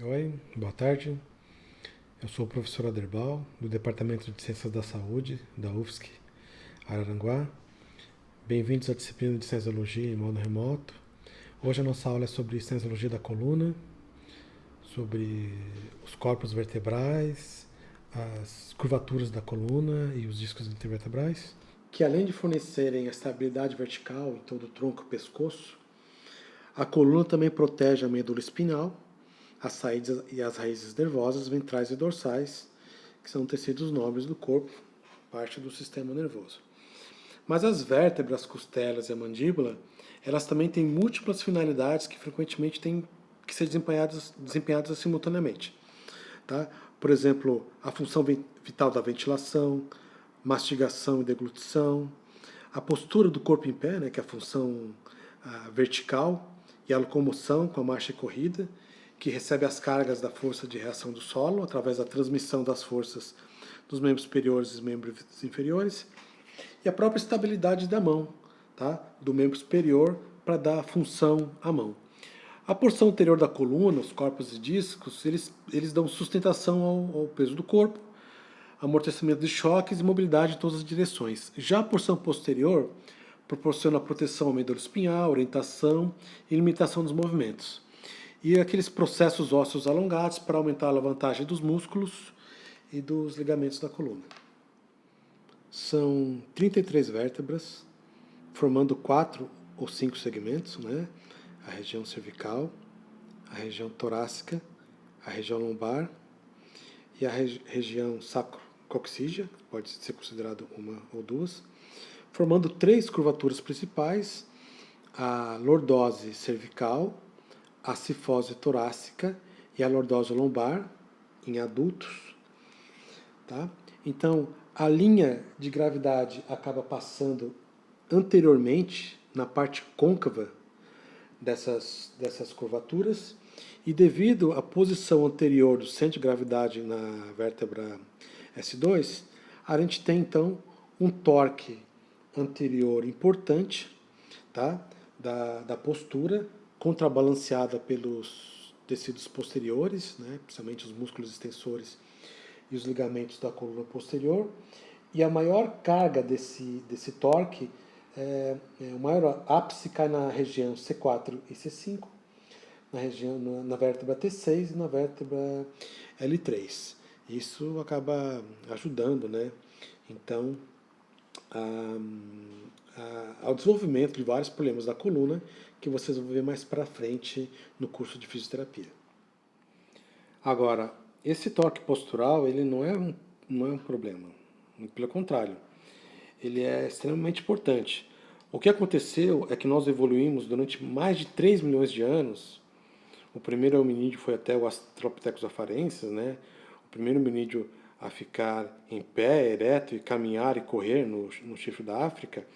Oi, boa tarde. Eu sou o professor Aderbal, do Departamento de Ciências da Saúde, da UFSC, Araranguá. Bem-vindos à disciplina de Cinesiologia em modo remoto. Hoje a nossa aula é sobre Cinesiologia da coluna, sobre os corpos vertebrais, as curvaturas da coluna e os discos intervertebrais, que além de fornecerem a estabilidade vertical em todo o tronco e pescoço, a coluna também protege a medula espinhal, as saídas e as raízes nervosas ventrais e dorsais, que são tecidos nobres do corpo, parte do sistema nervoso. Mas as vértebras, costelas e a mandíbula, elas também têm múltiplas finalidades que frequentemente têm que ser desempenhadas simultaneamente. Tá? Por exemplo, a função vital da ventilação, mastigação e deglutição, a postura do corpo em pé, né, que é a função vertical, e a locomoção com a marcha e corrida, que recebe as cargas da força de reação do solo através da transmissão das forças dos membros superiores e membros inferiores, e a própria estabilidade da mão, tá? Do membro superior para dar função à mão. A porção anterior da coluna, os corpos e discos, eles dão sustentação ao peso do corpo, amortecimento de choques e mobilidade em todas as direções. Já a porção posterior proporciona proteção ao medula espinhal, orientação e limitação dos movimentos. E aqueles processos ósseos alongados para aumentar a alavancagem dos músculos e dos ligamentos da coluna. São 33 vértebras, formando 4 ou 5 segmentos, né? A região cervical, a região torácica, a região lombar e a região sacrococcígea, pode ser considerado uma ou duas, formando 3 curvaturas principais, a lordose cervical, a cifose torácica e a lordose lombar em adultos. Tá? Então, a linha de gravidade acaba passando anteriormente na parte côncava dessas curvaturas, e devido à posição anterior do centro de gravidade na vértebra S2, a gente tem então um torque anterior importante, tá? da postura, contrabalanceada pelos tecidos posteriores, né? Principalmente os músculos extensores e os ligamentos da coluna posterior, e a maior carga desse torque, o maior ápice cai na região C4 e C5, na vértebra T6 e na vértebra L3. Isso acaba ajudando, né? Então, ao desenvolvimento de vários problemas da coluna que vocês vão ver mais para frente no curso de fisioterapia. Agora, esse torque postural, ele não é um problema. Pelo contrário, ele é extremamente importante. O que aconteceu é que nós evoluímos durante mais de 3 milhões de anos. O primeiro hominídeo foi até o Australopithecus afarensis, né? O primeiro hominídeo a ficar em pé, ereto, e caminhar e correr no chifre da África.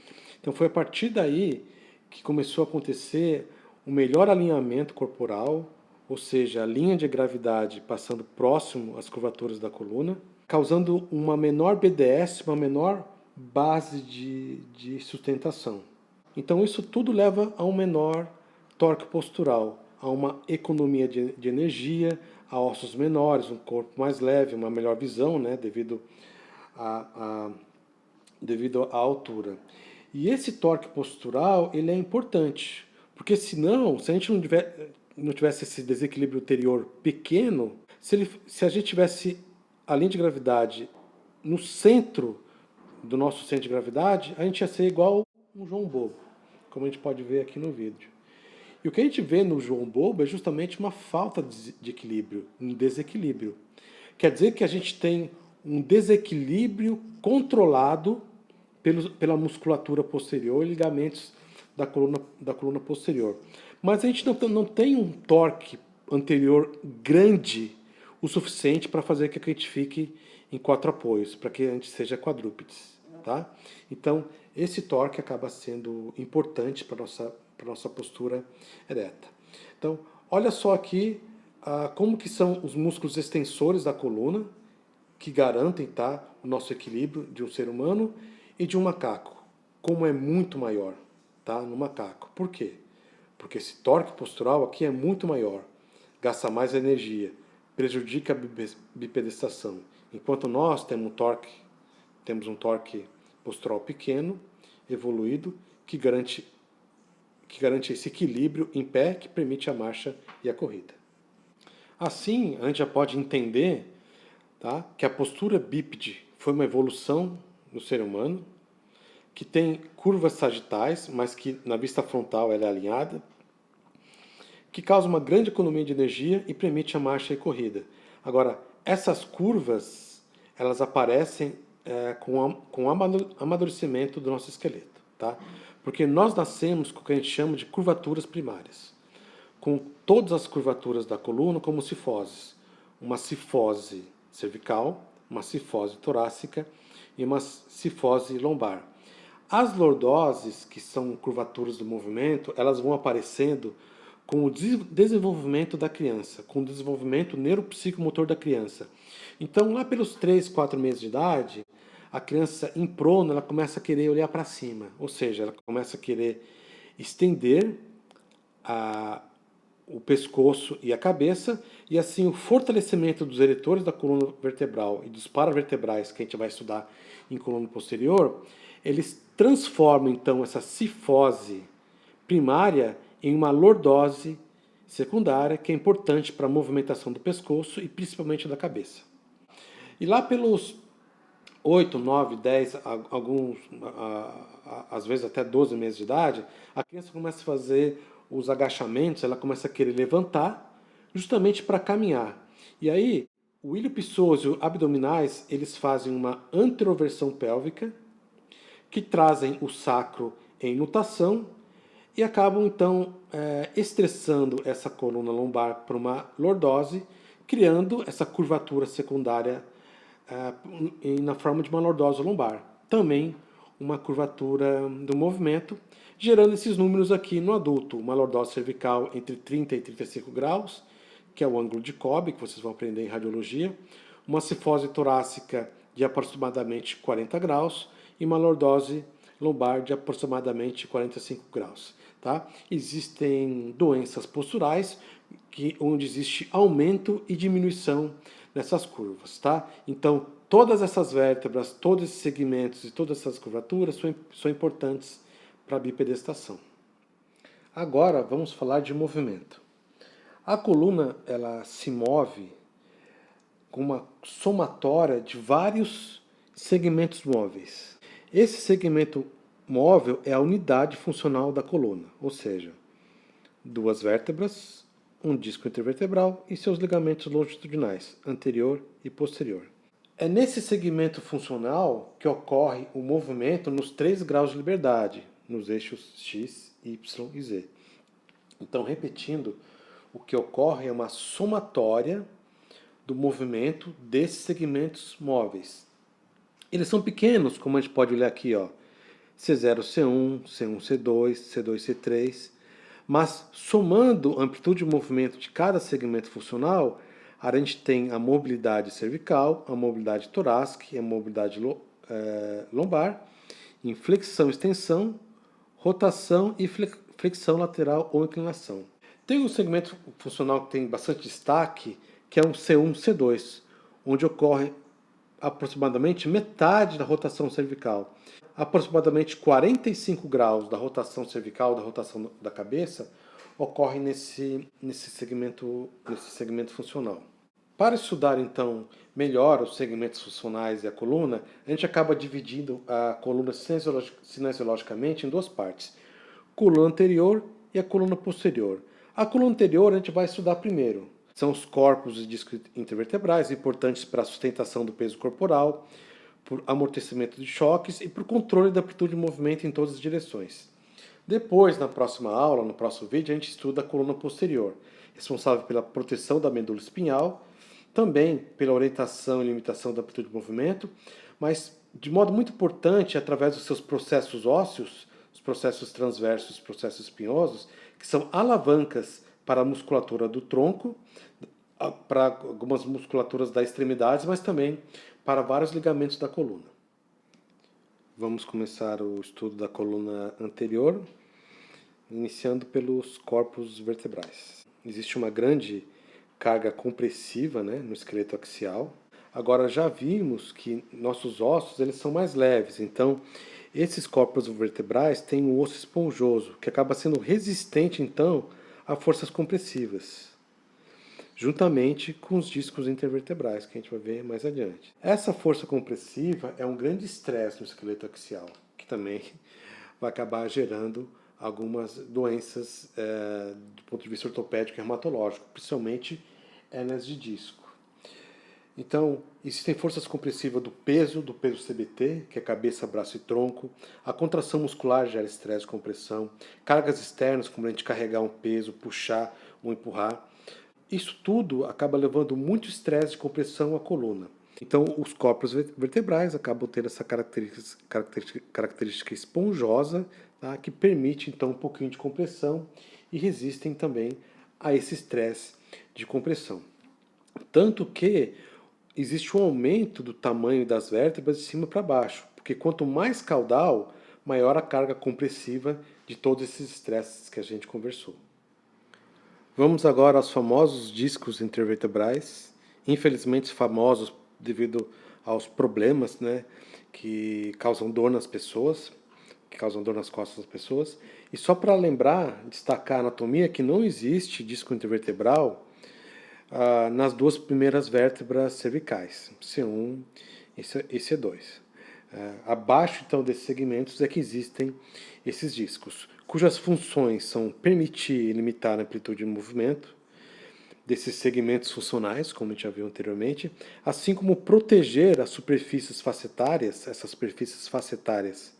Então foi a partir daí que começou a acontecer o melhor alinhamento corporal, ou seja, a linha de gravidade passando próximo às curvaturas da coluna, causando uma menor BDS, uma menor base de sustentação. Então isso tudo leva a um menor torque postural, a uma economia de energia, a ossos menores, um corpo mais leve, uma melhor visão, né, devido à altura. E esse torque postural, ele é importante, porque senão, se a gente não tivesse esse desequilíbrio anterior pequeno, se a gente tivesse a linha de gravidade no centro do nosso centro de gravidade, a gente ia ser igual um João Bobo, como a gente pode ver aqui no vídeo. E o que a gente vê no João Bobo é justamente uma falta de equilíbrio, um desequilíbrio. Quer dizer que a gente tem um desequilíbrio controlado pela musculatura posterior e ligamentos da coluna posterior. Mas a gente não tem um torque anterior grande o suficiente para fazer com que a gente fique em 4 apoios, para que a gente seja quadrúpedes. Tá? Então, esse torque acaba sendo importante para a nossa postura ereta. Então, olha só aqui como que são os músculos extensores da coluna, que garantem, tá, o nosso equilíbrio de um ser humano e de um macaco, como é muito maior, tá, no macaco. Por quê? Porque esse torque postural aqui é muito maior. gasta mais energia, prejudica a bipedestação. Enquanto nós temos um torque postural pequeno, evoluído, que garante esse equilíbrio em pé que permite a marcha e a corrida. Assim, a gente já pode entender, tá, que a postura bípede foi uma evolução no ser humano, que tem curvas sagitais, mas que na vista frontal ela é alinhada, que causa uma grande economia de energia e permite a marcha e corrida. Agora, essas curvas, elas aparecem com o amadurecimento do nosso esqueleto, tá? Porque nós nascemos com o que a gente chama de curvaturas primárias, com todas as curvaturas da coluna como cifoses. Uma cifose cervical, uma cifose torácica e uma cifose lombar. As lordoses, que são curvaturas do movimento, elas vão aparecendo com o desenvolvimento da criança, com o desenvolvimento neuropsicomotor da criança. Então, lá pelos 3, 4 meses de idade, a criança em prono, ela começa a querer olhar para cima, ou seja, ela começa a querer estender o pescoço e a cabeça, e assim o fortalecimento dos eretores da coluna vertebral e dos paravertebrais, que a gente vai estudar em coluna posterior, eles transformam então essa cifose primária em uma lordose secundária, que é importante para a movimentação do pescoço e principalmente da cabeça. E lá pelos 8, 9, 10, alguns, às vezes até 12 meses de idade, a criança começa a fazer os agachamentos, ela começa a querer levantar, justamente para caminhar. E aí, o ilho pessoas e o abdominais, eles fazem uma anteroversão pélvica, que trazem o sacro em nutação e acabam então estressando essa coluna lombar para uma lordose, criando essa curvatura secundária na forma de uma lordose lombar. Também uma curvatura do movimento, gerando esses números aqui no adulto. Uma lordose cervical entre 30 e 35 graus, que é o ângulo de Cobb, que vocês vão aprender em radiologia. Uma cifose torácica de aproximadamente 40 graus e uma lordose lombar de aproximadamente 45 graus. Tá? Existem doenças posturais onde existe aumento e diminuição nessas curvas. Tá? Então, todas essas vértebras, todos esses segmentos e todas essas curvaturas são importantes para a bipedestação. Agora, vamos falar de movimento. A coluna ela se move com uma somatória de vários segmentos móveis. Esse segmento móvel é a unidade funcional da coluna, ou seja, 2 vértebras, um disco intervertebral e seus ligamentos longitudinais, anterior e posterior. É nesse segmento funcional que ocorre o movimento nos 3 graus de liberdade, nos eixos X, Y e Z. Então, repetindo, o que ocorre é uma somatória do movimento desses segmentos móveis. Eles são pequenos, como a gente pode olhar aqui, ó, C0, C1, C1, C2, C2, C3, mas somando a amplitude de movimento de cada segmento funcional, a gente tem a mobilidade cervical, a mobilidade torácica e a mobilidade lombar, em flexão e extensão, rotação e flexão lateral ou inclinação. Tem um segmento funcional que tem bastante destaque, que é um C1, C2, onde ocorre aproximadamente metade da rotação cervical. Aproximadamente 45 graus da rotação cervical, da rotação da cabeça, ocorre nesse segmento funcional. Para estudar, então, melhor os segmentos funcionais e a coluna, a gente acaba dividindo a coluna cinesiologicamente em 2 partes. Coluna anterior e a coluna posterior. A coluna anterior a gente vai estudar primeiro. São os corpos e discos intervertebrais, importantes para a sustentação do peso corporal, por amortecimento de choques e por controle da amplitude de movimento em todas as direções. Depois, na próxima aula, no próximo vídeo, a gente estuda a coluna posterior, responsável pela proteção da medula espinhal, também pela orientação e limitação da amplitude de movimento, mas de modo muito importante, através dos seus processos ósseos, os processos transversos e os processos espinhosos, que são alavancas para a musculatura do tronco, para algumas musculaturas das extremidades, mas também para vários ligamentos da coluna. Vamos começar o estudo da coluna anterior, iniciando pelos corpos vertebrais. Existe uma grande carga compressiva, né, no esqueleto axial. Agora já vimos que nossos ossos eles são mais leves, então esses corpos vertebrais têm um osso esponjoso, que acaba sendo resistente então a forças compressivas, juntamente com os discos intervertebrais, que a gente vai ver mais adiante. Essa força compressiva é um grande estresse no esqueleto axial, que também vai acabar gerando algumas doenças do ponto de vista ortopédico e reumatológico, principalmente hérnias de disco. Então, existem forças compressivas do peso CBT, que é cabeça, braço e tronco. A contração muscular gera estresse e compressão. Cargas externas, como a gente carregar um peso, puxar ou empurrar. Isso tudo acaba levando muito estresse de compressão à coluna. Então, os corpos vertebrais acabam tendo essa característica esponjosa, tá, que permite, então, um pouquinho de compressão e resistem também a esse estresse de compressão. Tanto que existe um aumento do tamanho das vértebras de cima para baixo, porque quanto mais caudal, maior a carga compressiva de todos esses estresses que a gente conversou. Vamos agora aos famosos discos intervertebrais, infelizmente famosos devido aos problemas, né, que causam dor nas pessoas, que causam dor nas costas das pessoas. E só para lembrar, destacar a anatomia, que não existe disco intervertebral nas duas primeiras vértebras cervicais, C1 e C2. Abaixo então desses segmentos é que existem esses discos, cujas funções são permitir e limitar a amplitude de movimento desses segmentos funcionais, como a gente já viu anteriormente, assim como proteger as superfícies facetárias, essas superfícies facetárias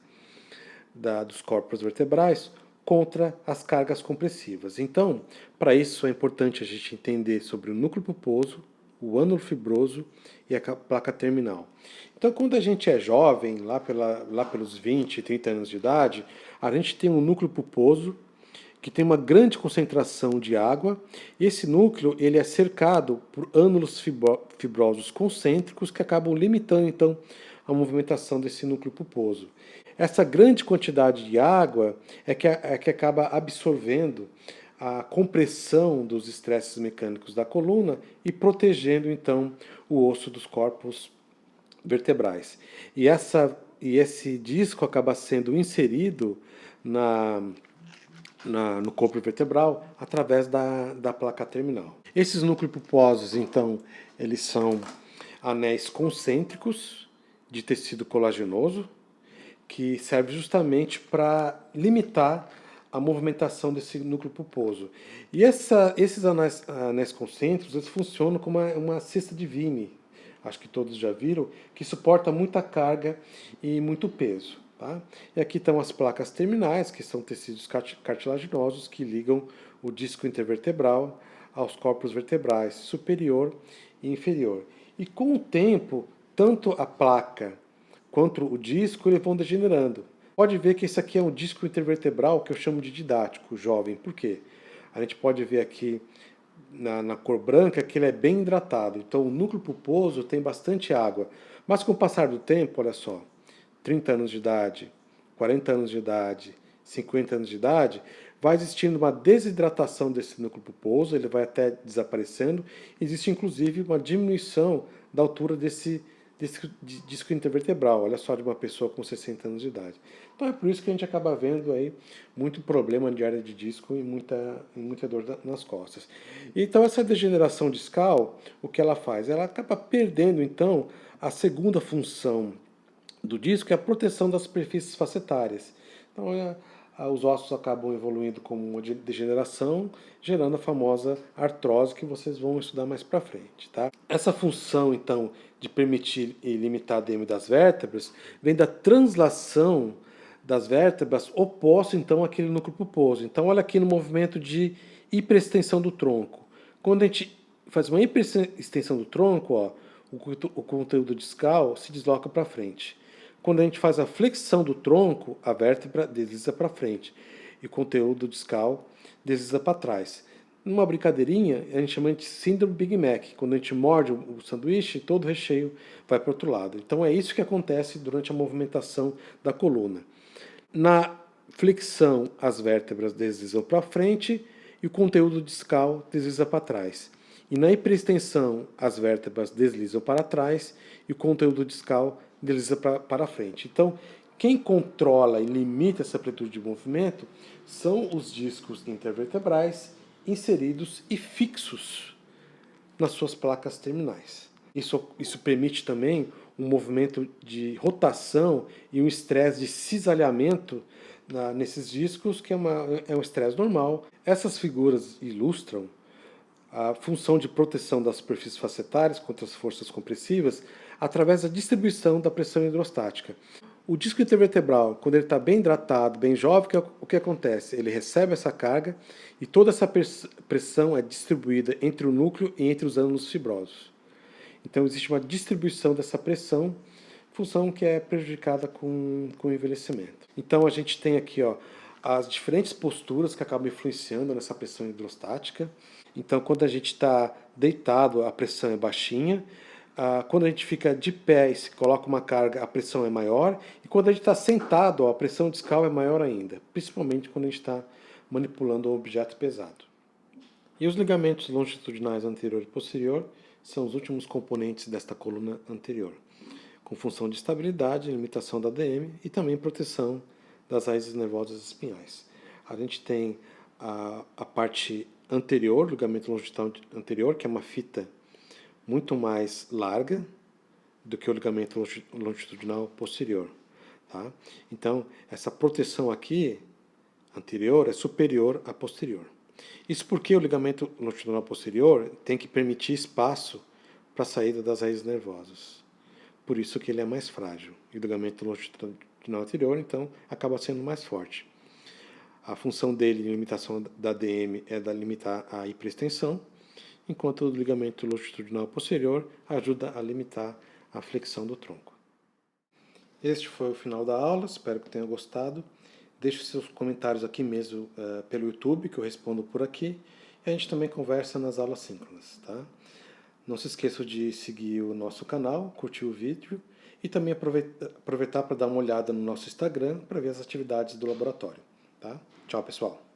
dos corpos vertebrais, contra as cargas compressivas. Então, para isso é importante a gente entender sobre o núcleo pulposo, o ânulo fibroso e a placa terminal. Então, quando a gente é jovem, lá pelos 20, 30 anos de idade, a gente tem um núcleo pulposo que tem uma grande concentração de água, e esse núcleo ele é cercado por ânulos fibrosos concêntricos que acabam limitando então a movimentação desse núcleo pulposo. Essa grande quantidade de água é que acaba absorvendo a compressão dos estresses mecânicos da coluna e protegendo então o osso dos corpos vertebrais. E esse disco acaba sendo inserido no corpo vertebral através da placa terminal. Esses núcleos pulposos, então, eles são anéis concêntricos de tecido colagenoso que serve justamente para limitar a movimentação desse núcleo pulposo. E esses anéis concêntricos eles funcionam como uma cesta de Vimy, acho que todos já viram, que suporta muita carga e muito peso. Tá? E aqui estão as placas terminais, que são tecidos cartilaginosos que ligam o disco intervertebral aos corpos vertebrais superior e inferior. E com o tempo, tanto a placa quanto o disco eles vão degenerando. Pode ver que esse aqui é um disco intervertebral que eu chamo de didático, jovem. Por quê? A gente pode ver aqui na cor branca que ele é bem hidratado. Então o núcleo pulposo tem bastante água. Mas com o passar do tempo, olha só, 30 anos de idade, 40 anos de idade, 50 anos de idade, vai existindo uma desidratação desse núcleo pulposo, ele vai até desaparecendo. Existe inclusive uma diminuição da altura desse disco intervertebral, olha só, de uma pessoa com 60 anos de idade. Então é por isso que a gente acaba vendo aí muito problema de hernia de disco e muita dor nas costas. Então essa degeneração discal, o que ela faz? Ela acaba perdendo então a segunda função do disco, que é a proteção das superfícies facetárias. Então os ossos acabam evoluindo como uma degeneração, gerando a famosa artrose que vocês vão estudar mais para frente. Tá? Essa função, então, de permitir e limitar a DM das vértebras, vem da translação das vértebras oposto, então, àquele núcleo pulposo. Então, olha aqui no movimento de hiperextensão do tronco. Quando a gente faz uma hiperextensão do tronco, ó, o conteúdo discal se desloca para frente. Quando a gente faz a flexão do tronco, a vértebra desliza para frente e o conteúdo discal desliza para trás. Numa brincadeirinha, a gente chama de síndrome Big Mac. Quando a gente morde o sanduíche, todo o recheio vai para o outro lado. Então é isso que acontece durante a movimentação da coluna. Na flexão, as vértebras deslizam para frente e o conteúdo discal desliza para trás. E na hiperextensão, as vértebras deslizam para trás e o conteúdo discal desliza para frente. Então, quem controla e limita essa amplitude de movimento são os discos intervertebrais inseridos e fixos nas suas placas terminais. Isso permite também um movimento de rotação e um estresse de cisalhamento nesses discos, que é um estresse normal. Essas figuras ilustram a função de proteção das superfícies facetárias contra as forças compressivas através da distribuição da pressão hidrostática. O disco intervertebral, quando ele está bem hidratado, bem jovem, o que acontece? Ele recebe essa carga e toda essa pressão é distribuída entre o núcleo e entre os ânulos fibrosos. Então existe uma distribuição dessa pressão, função que é prejudicada com o envelhecimento. Então a gente tem aqui as diferentes posturas que acabam influenciando nessa pressão hidrostática. Então quando a gente está deitado, a pressão é baixinha. Quando a gente fica de pé e se coloca uma carga, a pressão é maior. E quando a gente está sentado, a pressão discal é maior ainda, principalmente quando a gente está manipulando um objeto pesado. E os ligamentos longitudinais anterior e posterior são os últimos componentes desta coluna anterior, com função de estabilidade, limitação da ADM e também proteção das raízes nervosas espinhais. A gente tem a parte anterior, ligamento longitudinal anterior, que é uma fita muito mais larga do que o ligamento longitudinal posterior. Tá? Então, essa proteção aqui, anterior, é superior à posterior. Isso porque o ligamento longitudinal posterior tem que permitir espaço para a saída das raízes nervosas. Por isso que ele é mais frágil. E o ligamento longitudinal anterior, então, acaba sendo mais forte. A função dele, em limitação da ADM, é limitar a hiperextensão, enquanto o ligamento longitudinal posterior ajuda a limitar a flexão do tronco. Este foi o final da aula, espero que tenha gostado. Deixe seus comentários aqui mesmo pelo YouTube, que eu respondo por aqui. E a gente também conversa nas aulas síncronas. Tá? Não se esqueça de seguir o nosso canal, curtir o vídeo e também aproveitar para dar uma olhada no nosso Instagram para ver as atividades do laboratório. Tá? Tchau, pessoal!